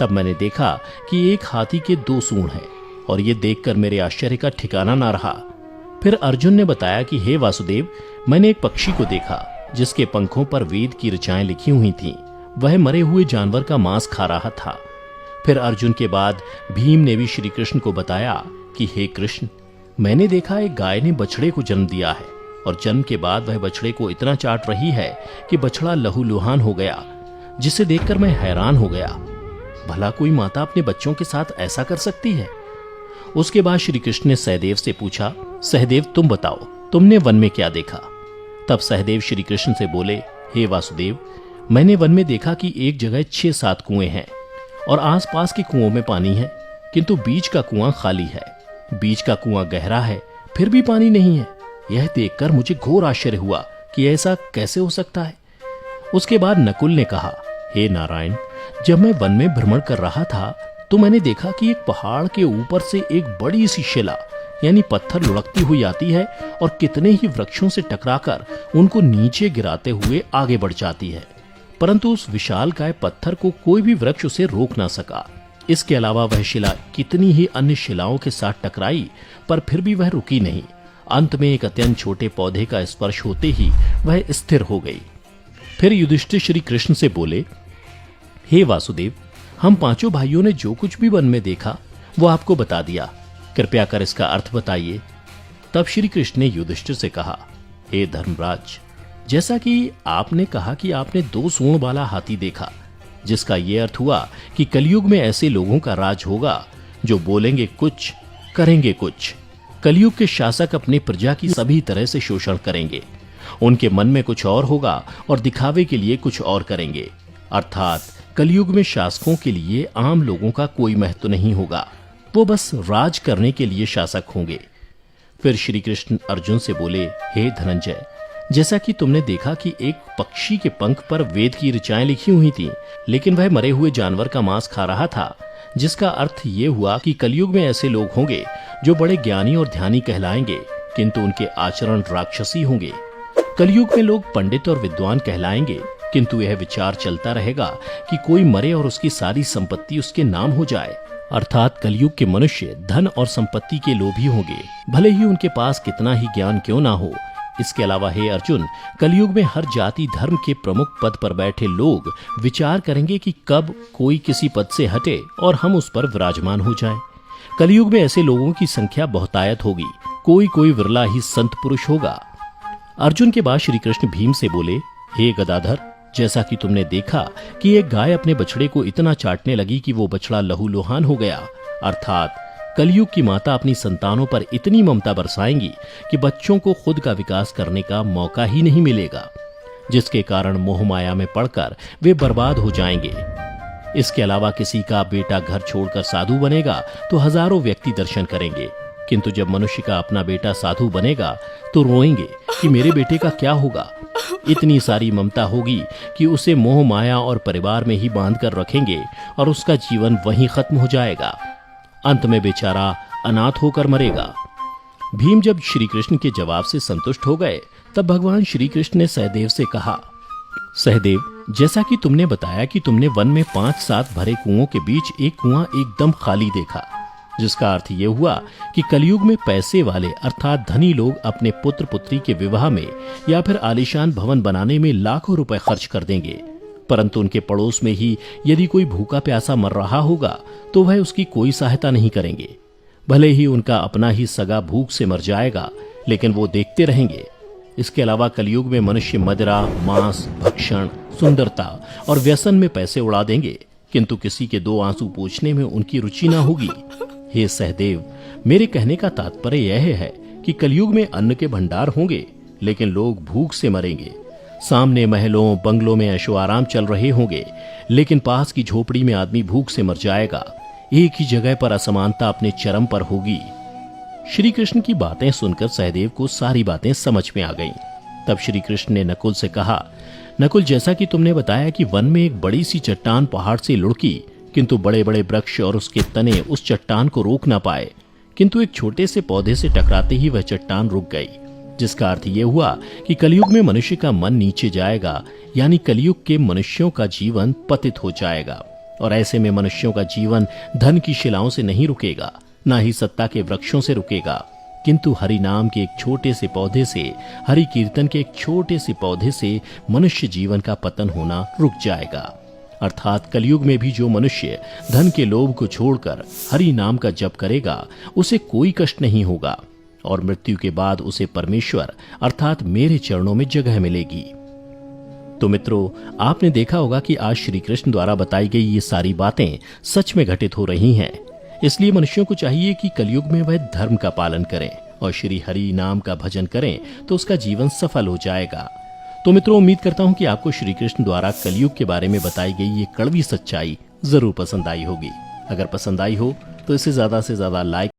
तब मैंने देखा कि एक हाथी के 2 सूंड हैं और ये देखकर मेरे आश्चर्य का ठिकाना ना रहा। फिर अर्जुन ने बताया कि हे वासुदेव, मैंने एक पक्षी को देखा जिसके पंखों पर वेद की ऋचाएं लिखी हुई थीं। वह मरे हुए जानवर का मांस खा रहा था। फिर अर्जुन के बाद भीम ने भी श्री कृष्ण को बताया कि हे कृष्ण, मैंने देखा एक गाय ने बछड़े को जन्म दिया है और जन्म के बाद वह बछड़े को इतना चाट रही है कि बछड़ा लहूलुहान हो गया, जिसे देखकर मैं हैरान हो गया। भला कोई माता अपने बच्चों के साथ ऐसा कर सकती है? उसके बाद श्री कृष्ण ने सहदेव से पूछा, सहदेव तुम बताओ, तुमने वन में क्या देखा? तब सहदेव श्री कृष्ण से बोले, हे वासुदेव, मैंने वन में देखा कि एक जगह 6-7 कुएं हैं और आसपास के कुओं में पानी है, किंतु बीच का कुआं खाली है। बीच का कुआं गहरा है, फिर भी पानी नहीं है। यह देखकर मुझे घोर आश्चर्य हुआ कि ऐसा कैसे हो सकता है। उसके बाद नकुल ने कहा, हे नारायण, जब मैं वन में भ्रमण कर रहा था तो मैंने देखा कि एक पहाड़ के ऊपर से एक बड़ी सी शिला यानी पत्थर लुढ़कती हुई आती है और कितने ही वृक्षों से टकराकर उनको नीचे गिराते हुए आगे बढ़ जाती है, परंतु उस विशालकाय पत्थर को कोई भी वृक्ष उसे रोक ना सका। इसके अलावा वह शिला कितनी ही अन्य शिलाओं के साथ टकराई, पर फिर भी वह रुकी नहीं। अंत में एक अत्यंत छोटे पौधे का स्पर्श होते ही वह स्थिर हो गई। फिर युधिष्ठिर श्री कृष्ण से बोले, हे वासुदेव, हम 5 भाइयों ने जो कुछ भी वन में देखा वो आपको बता दिया, कृपया कर इसका अर्थ बताइए। तब श्री कृष्ण ने युधिष्ठिर से कहा, हे धर्मराज, जैसा कि आपने कहा कि आपने 2 सूंड वाला हाथी देखा, जिसका यह अर्थ हुआ कि कलयुग में ऐसे लोगों का राज होगा जो बोलेंगे कुछ, करेंगे कुछ। कलयुग के शासक अपने प्रजा की सभी तरह से शोषण करेंगे। उनके मन में कुछ और होगा और दिखावे के लिए कुछ और करेंगे। अर्थात कलयुग में शासकों के लिए आम लोगों का कोई महत्व नहीं होगा, वो बस राज करने के लिए शासक होंगे। फिर श्री कृष्ण अर्जुन से बोले, हे धनंजय, जैसा कि तुमने देखा कि एक पक्षी के पंख पर वेद की ऋचाएं लिखी हुई थीं, लेकिन वह मरे हुए जानवर का मांस खा रहा था, जिसका अर्थ ये हुआ कि कलयुग में ऐसे लोग होंगे जो बड़े ज्ञानी और ध्यानी कहलाएंगे, किंतु उनके आचरण राक्षसी होंगे। कलयुग में लोग पंडित और विद्वान कहलाएंगे, किंतु यह विचार चलता रहेगा कि कोई मरे और उसकी सारी संपत्ति उसके नाम हो जाए। अर्थात कलयुग के मनुष्य धन और संपत्ति के लोभी होंगे, भले ही उनके पास कितना ही ज्ञान क्यों ना हो। इसके अलावा हे अर्जुन, कलयुग में हर जाति धर्म के प्रमुख पद पर बैठे लोग विचार करेंगे कि कब कोई किसी पद से हटे और हम उस पर विराजमान हो जाएं। कलयुग में ऐसे लोगों की संख्या बहुतायत होगी, कोई कोई विरला ही संत पुरुष होगा। अर्जुन के बाद श्री कृष्ण भीम से बोले, हे गदाधर, जैसा कि तुमने देखा कि एक गाय अपने बछड़े को इतना चाटने लगी कि वो बछड़ा लहूलुहान हो गया, अर्थात कलयुग की माता अपनी संतानों पर इतनी ममता बरसाएंगी कि बच्चों को खुद का विकास करने का मौका ही नहीं मिलेगा, जिसके कारण मोह माया में पड़कर वे बर्बाद हो जाएंगे। इसके अलावा किसी का बेटा घर छोड़कर साधु बनेगा तो हजारों व्यक्ति दर्शन करेंगे, किंतु जब मनुष्य का अपना बेटा साधु बनेगा तो रोएंगे कि मेरे बेटे का क्या होगा। इतनी सारी ममता होगी कि उसे मोह माया और परिवार में ही बांध कर रखेंगे और उसका जीवन वहीं खत्म हो जाएगा। अंत में बेचारा अनाथ होकर मरेगा। भीम जब श्री कृष्ण के जवाब से संतुष्ट हो गए, तब भगवान श्री कृष्ण ने सहदेव से कहा, सहदेव, जैसा कि तुमने बताया कि तुमने वन में 5-7 भरे कुओं के बीच एक कुआं एकदम खाली देखा, जिसका अर्थ ये हुआ कि कलयुग में पैसे वाले अर्थात धनी लोग अपने पुत्र पुत्री के विवाह में या फिर आलीशान भवन बनाने में लाखों रुपए खर्च कर देंगे, परंतु उनके पड़ोस में ही यदि कोई भूखा प्यासा मर रहा होगा तो वह उसकी कोई सहायता नहीं करेंगे। भले ही उनका अपना ही सगा भूख से मर जाएगा, लेकिन वो देखते रहेंगे। इसके अलावा कलयुग में मनुष्य मदिरा, मांस, भक्षण, सुंदरता और व्यसन में पैसे उड़ा देंगे, किंतु किसी के 2 आंसू पोंछने में उनकी रुचि ना होगी। हे सहदेव, मेरे कहने का तात्पर्य यह है कि कलयुग में अन्न के भंडार होंगे, लेकिन लोग भूख से मरेंगे। सामने महलों बंगलों में ऐशो आराम चल रहे होंगे, लेकिन पास की झोपड़ी में आदमी भूख से मर जाएगा। एक ही जगह पर असमानता अपने चरम पर होगी। श्री कृष्ण की बातें सुनकर सहदेव को सारी बातें समझ में आ गईं। तब श्री कृष्ण ने नकुल से कहा, नकुल, जैसा कि तुमने बताया कि वन में एक बड़ी सी चट्टान पहाड़ से लुढ़की, किंतु बड़े बड़े वृक्ष और उसके तने उस चट्टान को रोक ना पाए, किंतु एक छोटे से पौधे से टकराते ही वह चट्टान रुक गई, जिसका अर्थ यह हुआ कि कलयुग में मनुष्य का मन नीचे जाएगा, यानी कलयुग के मनुष्यों का जीवन पतित हो जाएगा। और ऐसे में मनुष्यों का जीवन धन की शिलाओं से नहीं रुकेगा, ना ही सत्ता के वृक्षों से रुकेगा, किंतु हरि नाम के एक छोटे से पौधे से, हरि कीर्तन के एक छोटे से पौधे से मनुष्य जीवन का पतन होना रुक जाएगा। अर्थात कलयुग में भी जो मनुष्य धन के लोभ को छोड़कर हरि नाम का जप करेगा, उसे कोई कष्ट नहीं होगा और मृत्यु के बाद उसे परमेश्वर अर्थात मेरे चरणों में जगह मिलेगी। तो मित्रों, आपने देखा होगा कि आज श्री कृष्ण द्वारा बताई गई ये सारी बातें सच में घटित हो रही हैं। इसलिए मनुष्यों को चाहिए कि कलयुग में वह धर्म का पालन करें और श्री हरि नाम का भजन करें, तो उसका जीवन सफल हो जाएगा। तो मित्रों, उम्मीद करता हूं कि आपको श्री कृष्ण द्वारा कलयुग के बारे में बताई गई ये कड़वी सच्चाई जरूर पसंद आई होगी। अगर पसंद आई हो तो इसे ज्यादा से ज्यादा लाइक